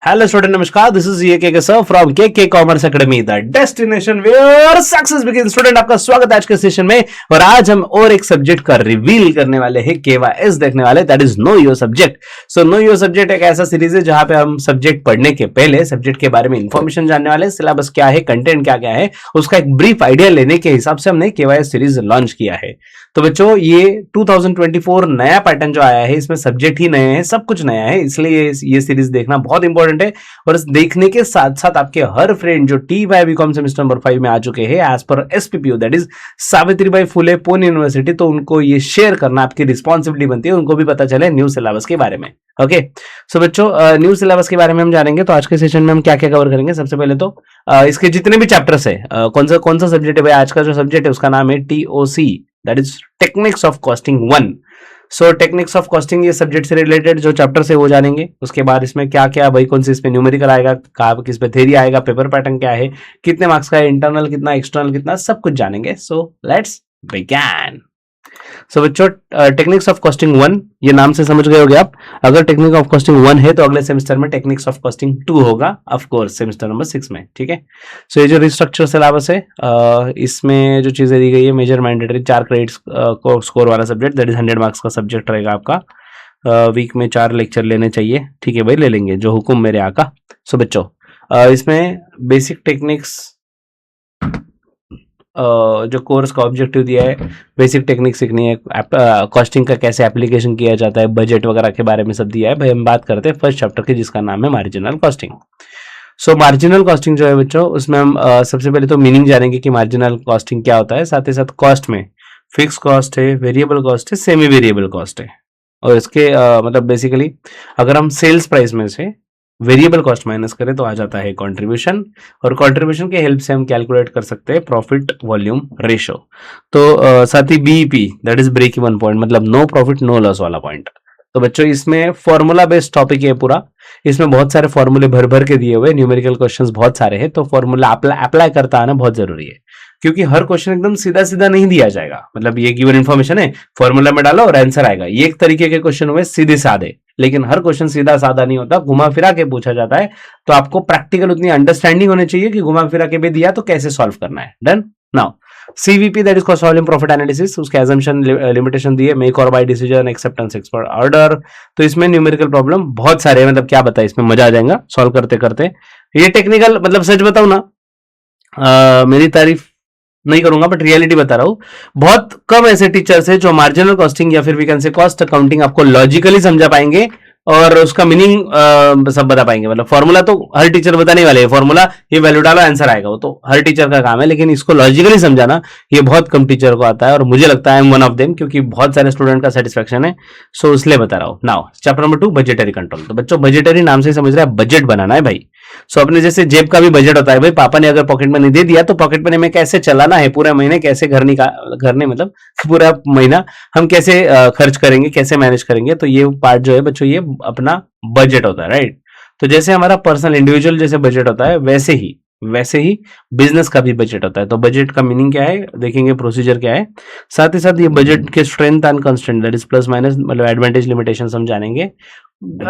Hello student, नमस्कार. This is K sir from K commerce academy, the destination where success begins. Student, आपका स्वागत है आज के सेशन में. और आज हम और एक सब्जेक्ट का रिवील करने वाले हैं, KYS देखने वाले, that is know your subject. So know your subject एक ऐसा सीरीज है जहां पे हम सब्जेक्ट पढ़ने के पहले सब्जेक्ट के बारे में इंफॉर्मेशन जानने वाले, सिलेबस क्या है, कंटेंट क्या क्या है, उसका एक ब्रीफ आइडिया लेने के हिसाब से हमने KYS सीरीज लॉन्च किया है. तो बच्चों, ये 2024 नया पैटर्न जो आया है, इसमें सब्जेक्ट ही नए हैं, सब कुछ नया है, इसलिए ये सीरीज देखना बहुत इंपॉर्टेंट है. और इस देखने के साथ साथ आपके हर फ्रेंड जो TY सेमेस्टर नंबर 5 में आ चुके हैं as per SPPU, that is Savitribai Phule Pune university, तो उनको ये शेयर करना आपकी रिस्पॉन्सिबिलिटी बनती है, उनको भी पता चले न्यू सिलेबस के बारे में. ओके, सो बच्चों, न्यू सिलेबस के बारे में हम जानेंगे. तो आज के सेशन में हम क्या क्या कवर करेंगे? सबसे पहले तो इसके जितने भी चैप्टर्स है, कौन सा सब्जेक्ट है भाई? आज का जो सब्जेक्ट है उसका नाम है TOC, that is techniques of costing 1. So techniques of costing, ये सब्जेक्ट से रिलेटेड जो चैप्टर से वो जानेंगे. उसके बाद इसमें क्या क्या भाई, कौन सी इसमें न्यूमेरिकल आएगा, किस पे थ्योरी आएगा, पेपर पैटर्न क्या है, कितने मार्क्स का है, इंटरनल कितना, एक्सटर्नल कितना, सब कुछ जानेंगे. So let's begin. सो बच्चों, टेक्निक्स ऑफ कॉस्टिंग 1, ये नाम से समझ गए होगे आप. अगर टेक्निक ऑफ कॉस्टिंग 1 है तो अगले सेमेस्टर में टेक्निक्स ऑफ कॉस्टिंग 2 होगा, ऑफ कोर्स सेमेस्टर नंबर 6 में. ठीक है. सो ये जो रिस्ट्रक्चर सिलेबस है, इसमें जो चीजें दी गई है, मेजर मैंडेटरी 4 क्रेडिट्स को स्कोर वाला सब्जेक्ट, दैट इज 100 मार्क्स का सब्जेक्ट रहेगा आपका. वीक में 4 लेक्चर लेने चाहिए. ठीक है भाई, ले लेंगे, जो हुक्म मेरे आका. सो बच्चों, इसमें बेसिक टेक्निक्स, जो कोर्स का ऑब्जेक्टिव दिया है, बेसिक टेक्निक सीखनी है, कॉस्टिंग का कैसे एप्लीकेशन किया जाता है, बजट वगैरह के बारे में सब दिया है भाई. हम बात करते हैं फर्स्ट चैप्टर की, जिसका नाम है मार्जिनल कॉस्टिंग. सो मार्जिनल कॉस्टिंग जो है बच्चों, उसमें हम सबसे पहले तो मीनिंग जानेंगे कि मार्जिनल कॉस्टिंग क्या होता है. साथ ही साथ कॉस्ट में फिक्स कॉस्ट है, वेरिएबल कॉस्ट है, सेमी वेरिएबल कॉस्ट है. और इसके मतलब बेसिकली अगर हम सेल्स प्राइस में से वेरिएबल कॉस्ट माइनस करें तो आ जाता है कंट्रीब्यूशन, और कंट्रीब्यूशन के हेल्प से हम कैलकुलेट कर सकते हैं प्रॉफिट वॉल्यूम रेशो. तो साथ ही BEP, that is break even point, मतलब नो प्रॉफिट नो लॉस वाला पॉइंट. तो बच्चों, इसमें फॉर्मूला बेस्ड टॉपिक है पूरा. इसमें बहुत सारे फॉर्मूले भर भर के दिए हुए, न्यूमेरिकल क्वेश्चंस बहुत सारे हैं, तो फॉर्मूला अप्लाई करता आना बहुत जरूरी है, क्योंकि हर क्वेश्चन एकदम सीधा सीधा नहीं दिया जाएगा. मतलब ये गिवन इन्फॉर्मेशन है, फॉर्मूला में डालो और आंसर आएगा. ये एक तरीके के क्वेश्चन हुए सीधे साधे, लेकिन हर क्वेश्चन सीधा साधा नहीं होता, घुमा फिरा के पूछा जाता है. तो आपको प्रैक्टिकल उतनी अंडरस्टैंडिंग होनी चाहिए कि घुमा फिरा के भी दिया तो कैसे सॉल्व करना है. Done. Now CVP, that is cost volume profit analysis, उसके एजम्पशन लिमिटेशन दिए, मेक और buy decision, acceptance, expert order. तो इसमें न्यूमेरिकल प्रॉब्लम बहुत सारे हैं, मतलब क्या बताए, इसमें मजा आ जाएगा सॉल्व करते करते. ये टेक्निकल, मतलब सच बताऊं ना, मेरी तारीफ नहीं करूंगा बट रियलिटी बता रहा हूं, बहुत कम ऐसे टीचर्स हैं जो मार्जिनल कॉस्टिंग या फिर we can say cost accounting आपको लॉजिकली समझा पाएंगे और उसका मीनिंग सब बता पाएंगे. मतलब फॉर्मूला तो हर टीचर बताने वाले हैं, फॉर्मूला ये वैल्यू डालो आंसर आएगा, वो तो हर टीचर का काम है, लेकिन इसको लॉजिकली समझाना ये बहुत कम टीचर को आता है, और मुझे लगता है I am one of them, क्योंकि बहुत सारे स्टूडेंट का सेटिस्फेक्शन है. सो इसलिए बता रहा हूँ. Now chapter number 2, budgetary control. तो बच्चों, बजटरी नाम से समझ रहे हैं, बजट बनाना है भाई. सो अपने जैसे जेब का भी बजट होता है भाई. पापा ने अगर पॉकेट मनी दे दिया तो पॉकेट मनी में कैसे चलाना है, पूरे महीने कैसे घर मतलब पूरा महीना हम कैसे खर्च करेंगे, कैसे मैनेज करेंगे. तो ये पार्ट जो है बच्चों, ये अपना बजट होता है, राइट. तो जैसे हमारा पर्सनल इंडिविजुअल जैसे बजट होता है, वैसे ही बिजनेस का भी बजट होता है. तो बजट का मीनिंग क्या है देखेंगे, प्रोसीजर क्या है. साथ ही साथ ये बजट के strength and constraint, that is plus minus, मतलब एडवांटेज लिमिटेशन हम जानेंगे.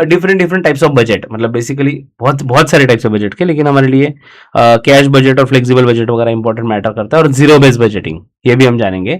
डिफरेंट टाइप्स ऑफ बजट, मतलब बेसिकली बहुत सारे टाइप्स ऑफ बजट के, लेकिन हमारे लिए कैश बजट और फ्लेक्सिबल बजट वगैरह इंपॉर्टेंट मैटर करता है. और जीरो बेस्ड बजटिंग, ये भी हम जानेंगे.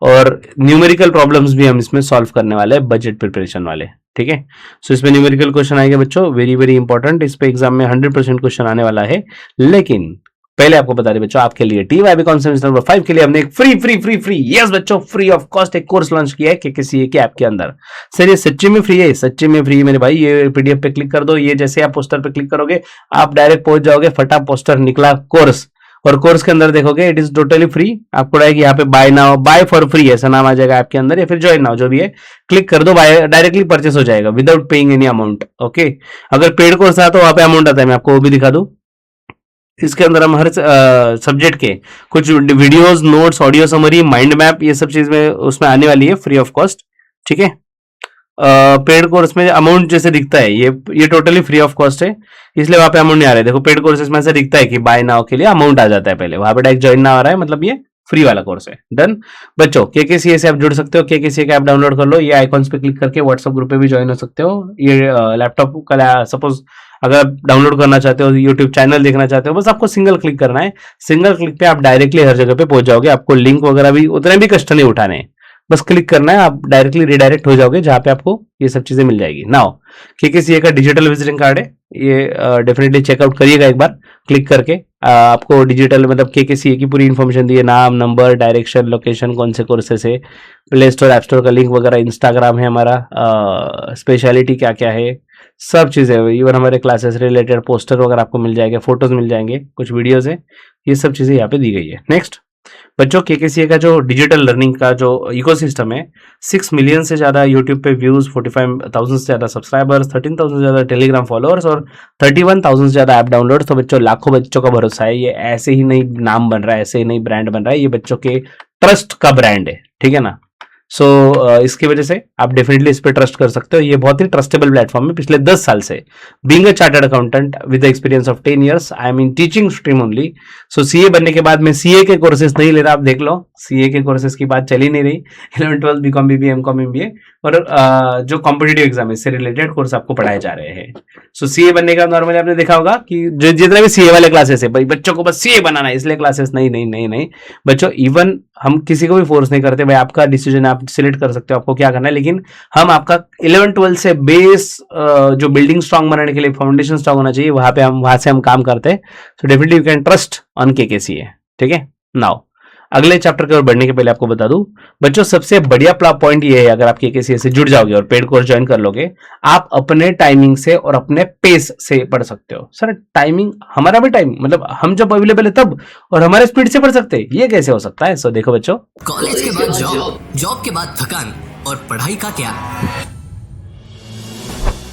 और न्यूमेरिकल प्रॉब्लम्स भी हम इसमें सॉल्व करने वाले हैं, बजट प्रिपरेशन वाले. ठीक है. सो इसमें न्यूमेरिकल क्वेश्चन आएंगे बच्चों, वेरी वेरी इंपॉर्टेंट. इस पे एग्जाम में 100% क्वेश्चन आने वाला है. लेकिन पहले आपको बता दें बच्चों, आपके लिए TY सेमेस्टर नंबर 5 के लिए हमने एक फ्री यस बच्चों, फ्री ऑफ कॉस्ट एक कोर्स लॉन्च किया है KKCA के ऐप के अंदर. सर ये सच्ची में फ्री है? सच्ची में फ्री है मेरे भाई. ये PDF पे क्लिक कर दो, ये जैसे आप पोस्टर पे क्लिक करोगे आप डायरेक्ट पहुंच जाओगे, फटा पोस्टर निकला कोर्स, और कोर्स के अंदर देखोगे इट इज टोटली फ्री. आपको रहेगी यहाँ पे buy now, buy for free ऐसा नाम आ जाएगा ऐप के अंदर, या फिर ज्वाइन नाउ, जो भी है क्लिक कर दो, बाय डायरेक्टली परचेस हो जाएगा without paying any amount. Okay. अगर पेड कोर्स आता तो वहां पे अमाउंट आता है, मैं आपको वो भी दिखा दूं. इसके अंदर हम हर सब्जेक्ट के कुछ videos, notes, audio summary, mind map, ये सब चीज में उसमें आने वाली है फ्री ऑफ कॉस्ट. ठीक है. पेड कोर्स में अमाउंट जैसे दिखता है, ये टोटली फ्री ऑफ कॉस्ट है, इसलिए वहां पे अमाउंट नहीं आ रहा है. देखो पेड कोर्सेज में से दिखता है कि बाय नाउ के लिए अमाउंट आ जाता है पहले, वहां पे डायरेक्ट ज्वाइन नाउ आ रहा है, मतलब ये फ्री वाला कोर्स है. डन. बच्चों, KKCA से आप जुड़ सकते हो, KKCA का ऐप डाउनलोड कर लो, ये आइकॉन्स पे क्लिक करके व्हाट्सएप ग्रुप पे भी ज्वाइन हो सकते हो. ये लैपटॉप का सपोज अगर आप डाउनलोड करना चाहते हो, यूट्यूब चैनल देखना चाहते हो, बस आपको सिंगल क्लिक करना है। सिंगल क्लिक पे आप डायरेक्टली हर जगह पे पहुंच जाओगे। आपको लिंक वगैरह भी उतने भी कष्ट नहीं उठाने हैं, बस क्लिक करना है, आप डायरेक्टली रिडायरेक्ट हो जाओगे जहां पे आपको ये सब चीजें मिल जाएगी। नाउ केकेसीए का डिजिटल विजिटिंग कार्ड है, ये डेफिनेटली चेकआउट करिएगा एक बार क्लिक करके। आपको डिजिटल मतलब केकेसीए की पूरी इन्फॉर्मेशन दी है, नाम, नंबर, डायरेक्शन, लोकेशन, कौन से कोर्सेस है, प्ले स्टोर, ऐप स्टोर का लिंक वगैरह, इंस्टाग्राम है हमारा, स्पेशलिटी क्या क्या है, सब चीजें, इवन हमारे क्लासेस रिलेटेड पोस्टर वगैरह आपको मिल जाएंगे, फोटोज मिल जाएंगे, कुछ वीडियोज है, ये सब चीजें यहाँ पे दी गई है। नेक्स्ट बच्चों, केकेसीए का जो डिजिटल लर्निंग का जो इकोसिस्टम है, 6 मिलियन से ज्यादा यूट्यूब पे व्यूज, 45,000 से ज्यादा सब्सक्राइबर्स, 13,000 से ज्यादा टेलीग्राम फॉलोअर्स और 31,000 से ज्यादा ऐप डाउनलोड्स। तो बच्चों लाखों बच्चों का भरोसा है, ये ऐसे ही नहीं नाम बन रहा है, ऐसे ही नहीं ब्रांड बन रहा है, ये बच्चों के ट्रस्ट का ब्रांड है, ठीक है ना। सो इसकी वजह से आप डेफिनेटली इस पे ट्रस्ट कर सकते हो। ये बहुत ही ट्रस्टेबल प्लेटफॉर्म है। पिछले 10 साल से being a chartered accountant with experience of 10 years, I am in teaching stream only. So CA बनने के बाद मैं सीए के कोर्सेज नहीं ले रहा, आप देख लो सीए के कोर्सेज की बात चली नहीं रही। 11th 12th BCom BBA MCom MBA और जो कॉम्पिटेटिव एग्जाम है इससे रिलेटेड कोर्स आपको पढ़ाए जा रहे हैं। सो सीए बनने का नॉर्मली आपने देखा होगा कि जो जितने भी सीए वाले क्लासेस है, भाई बच्चों को बस सीए बनाना है इसलिए क्लासेस, नहीं नहीं नहीं नहीं बच्चों, इवन हम किसी को भी फोर्स नहीं करते, भाई आपका डिसीजन, आप सिलेक्ट कर सकते हो आपको क्या करना है, लेकिन हम आपका 11th 12th से बेस जो बिल्डिंग स्ट्रांग बनाने के लिए फाउंडेशन स्ट्रांग होना चाहिए, वहां से हम काम करते हैं। So definitely you can trust on KKCA, ठीक है। नाउ अगले चैप्टर की ओर बढ़ने के पहले आपको बता दूं बच्चों, सबसे बढ़िया पॉइंट ये है, अगर आप केकेसीए से जुड़ जाओगे और पेड कोर्स ज्वाइन कर लोगे, आप अपने टाइमिंग से और अपने पेस से पढ़ सकते हो। सर टाइमिंग, हमारा भी टाइम मतलब हम जब अवेलेबल है तब, और हमारे स्पीड से पढ़ सकते हैं, ये कैसे हो सकता है? सो देखो बच्चों, कॉलेज के बाद जॉब, जॉब के बाद थकान और पढ़ाई का क्या,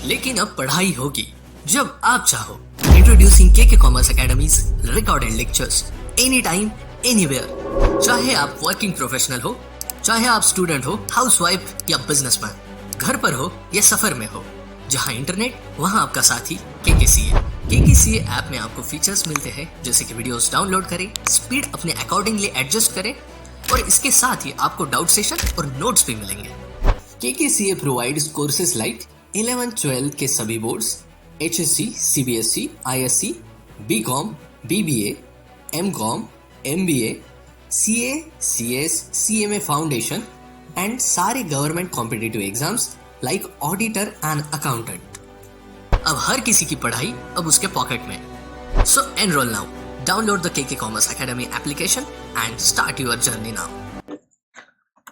लेकिन अब पढ़ाई होगी जब आप चाहो। Introducing KK commerce academy's recorded lectures any time anywhere. चाहे आप वर्किंग प्रोफेशनल हो, चाहे आप स्टूडेंट हो, हाउसवाइफ या बिजनेसमैन, घर पर हो या सफर में हो, जहां इंटरनेट वहां आपका साथी केकेसीए। केकेसीए ऐप में आपको फीचर्स मिलते हैं जैसे कि वीडियोस डाउनलोड करें, स्पीड अपने अकॉर्डिंगली एडजस्ट करें, और इसके साथ ही आपको डाउट सेशन और नोट्स भी मिलेंगे। केकेसीए provides courses like 11th 12th के सभी boards, HSC, CBSE, ISC, BCom, BBA, MCom, MBA, CA, CS, CMA foundation and सारे government competitive exams like auditor and accountant. अब हर किसी की पढ़ाई अब उसके पॉकेट में। So enroll now, download the KK commerce academy application and start your journey now.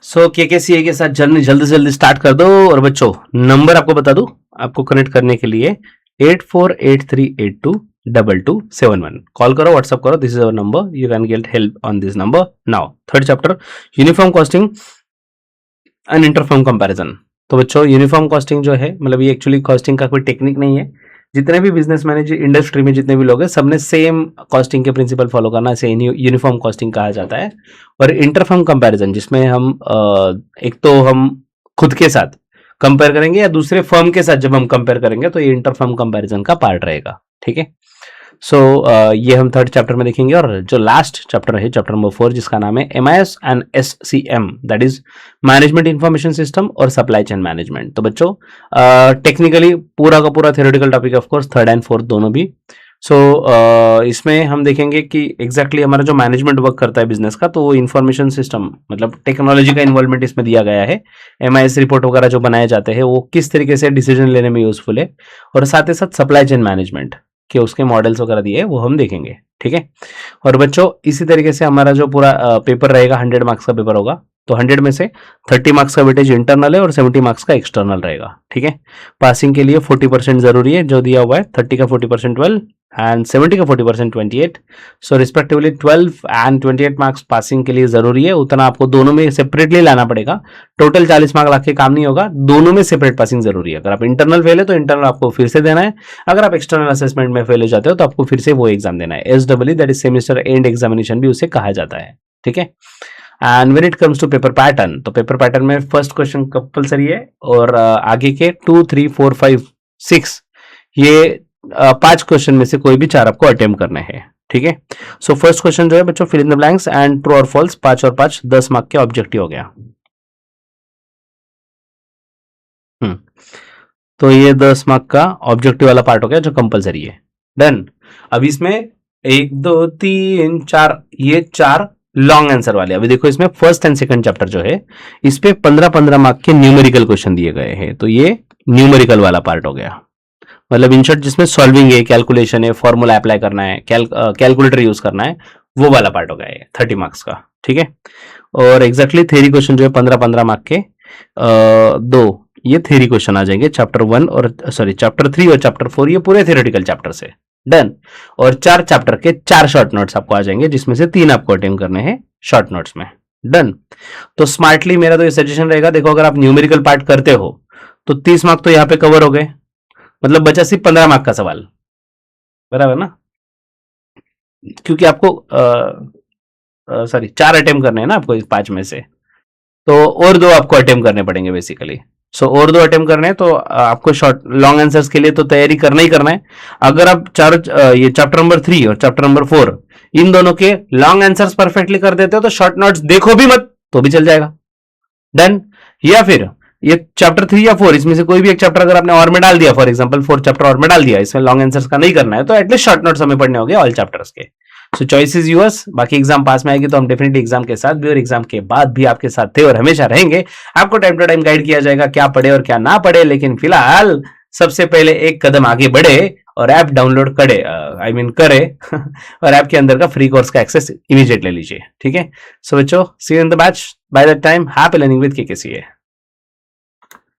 So KKCA के साथ जर्नी जल्दी से जल्दी स्टार्ट कर दो। और बच्चों नंबर आपको बता दूं, आपको कनेक्ट करने के लिए 8483822271 कॉल करो, व्हाट्सअप करो, this is our number, you can get help on this number. Now third chapter, uniform costing and interfirm comparison. तो बच्चों यूनिफॉर्म कॉस्टिंग जो है, मतलब ये एक्चुअली कॉस्टिंग का कोई टेक्निक नहीं है। जितने भी बिजनेस मैनेजर इंडस्ट्री में जितने भी लोग हैं, सबने सेम कॉस्टिंग के प्रिंसिपल फॉलो करना, इसे यूनिफॉर्म कॉस्टिंग कहा जाता है। और इंटरफर्म कंपैरिजन, जिसमें हम एक तो हम खुद के साथ कंपेयर करेंगे या दूसरे फर्म के साथ जब हम कंपेयर करेंगे, तो ये इंटरफर्म कंपैरिजन का पार्ट रहेगा, ठीक है। सो ये हम थर्ड चैप्टर में देखेंगे। और जो लास्ट चैप्टर है, चैप्टर नंबर 4, जिसका नाम है MIS and SCM, that is management information system और सप्लाई चेन मैनेजमेंट। तो बच्चों टेक्निकली पूरा का पूरा theoretical topic, of course third and fourth दोनों भी। सो इसमें हम देखेंगे कि एग्जैक्टली हमारा जो मैनेजमेंट वर्क करता है बिजनेस का, तो वो इंफॉर्मेशन सिस्टम मतलब टेक्नोलॉजी का इन्वॉल्वमेंट इसमें दिया गया है। MIS रिपोर्ट वगैरह जो बनाए जाते हैं वो किस तरीके से डिसीजन लेने में यूजफुल है, और साथ ही साथ सप्लाई चेन मैनेजमेंट के उसके मॉडल्स वगैरह दिए वो हम देखेंगे, ठीक है। और बच्चों इसी तरीके से हमारा जो पूरा पेपर रहेगा, 100 मार्क्स का पेपर होगा, तो 100 में से 30 मार्क्स का वेटेज इंटरनल है और 70 मार्क्स का एक्सटर्नल रहेगा, ठीक है। पासिंग के लिए 40% जरूरी है, जो दिया हुआ है 30 का 40% 12 एंड 70 का 40% 28। सो रिस्पेक्टिवली 12 एंड 28 मार्क्स पासिंग के लिए जरूरी है। उतना आपको दोनों में सेपरेटली लाना पड़ेगा। टोटल 40 मार्क ला के काम नहीं होगा, दोनों में सेपरेट पासिंग जरूरी है। अगर आप इंटरनल फेल है तो इंटरनल आपको फिर से देना है, अगर आप एक्सटर्नल असेसमेंट में फेल हो जाते हो तो आपको फिर से वो एग्जाम देना है। SEE, that is semester end examination भी उसे कहा जाता है, ठीक है। And when it comes to paper pattern, तो पेपर पैटर्न में फर्स्ट क्वेश्चन कंपलसरी है, और आगे के 2, 3, 4, 5, 6 ये 5 क्वेश्चन में से कोई भी 4 आपको अटेम्प्ट करने हैं, ठीक है। सो फर्स्ट क्वेश्चन जो है बच्चों, fill in the blanks and true और फॉल्स, 5 और 5 10 मार्क के ऑब्जेक्टिव हो गया। तो ये 10 मार्क का ऑब्जेक्टिव वाला पार्ट हो गया जो कंपलसरी है। डन। अब इसमें 1 2 3 4 ये 4 लॉन्ग आंसर वाले। अभी देखो इसमें फर्स्ट एंड सेकंड चैप्टर जो है इस पे 15-15 मार्क के न्यूमेरिकल क्वेश्चन दिए गए हैं, तो ये न्यूमेरिकल वाला पार्ट हो गया। मतलब इन शॉर्ट जिसमें सॉल्विंग है, कैलकुलेशन है, फॉर्मूला अप्लाई करना है, कैलकुलेटर यूज करना है, वो वाला पार्ट हो गया है 30 मार्क्स का। ठीक है। और एग्जैक्टली थ्योरी क्वेश्चन जो है 15-15 मार्क के 2 ये थ्योरी क्वेश्चन आ जाएंगे चैप्टर 1 और सॉरी चैप्टर 3 और चैप्टर 4, ये पूरे थ्योरेटिकल चैप्टर से। डन। और 4 चैप्टर के 4 शॉर्ट नोट्स आपको आ जाएंगे, जिसमें से 3 आपको अटेम्प्ट करने हैं शॉर्ट नोट्स में। डन। तो स्मार्टली मेरा तो ये सजेशन रहेगा, देखो अगर आप न्यूमेरिकल पार्ट करते हो तो 30 मार्क तो यहाँ पे कवर हो गए, मतलब बचा सिर्फ 15 मार्क का सवाल, बराबर ना, क्योंकि आपको सॉरी 4 अटेम्प्ट करने हैं ना आपको इस 5 में से, तो और 2 आपको अटेम्प्ट करने पड़ेंगे बेसिकली। सो और 2 अटेम्प्ट करने हैं तो आपको शॉर्ट लॉन्ग आंसर्स के लिए तो तैयारी करना ही करना है। अगर आप ये चैप्टर नंबर 3 और चैप्टर नंबर 4 इन दोनों के लॉन्ग आंसर्स परफेक्टली कर देते हो तो शॉर्ट नोट्स देखो भी मत तो भी चल जाएगा। डन। या फिर ये चैप्टर 3 या 4 इसमें से कोई भी एक चैप्टर अगर आपने और में डाल दिया, फॉर एग्जांपल 4 चैप्टर और में डाल दिया, इसमें लॉन्ग आंसर्स का नहीं करना है, तो एटलीस्ट शॉर्ट नोट्स हमें पढ़ने होंगे ऑल चैप्टर्स के। सो चॉइस इज यूअर्स। बाकी एग्जाम पास में आएगी तो हम डेफिनेटली एग्जाम के साथ भी और एग्जाम के बाद भी आपके साथ थे और हमेशा रहेंगे। आपको टाइम टू टाइम गाइड किया जाएगा क्या पढ़े और क्या ना पढ़े, लेकिन फिलहाल सबसे पहले एक कदम आगे बढ़े और ऐप डाउनलोड करे करे और ऐप के अंदर का फ्री कोर्स का एक्सेस इमीडिएट ले लीजिए। ठीक है। सो बच्चों, see you in the batch. Bye that time happy learning with केकेसीए।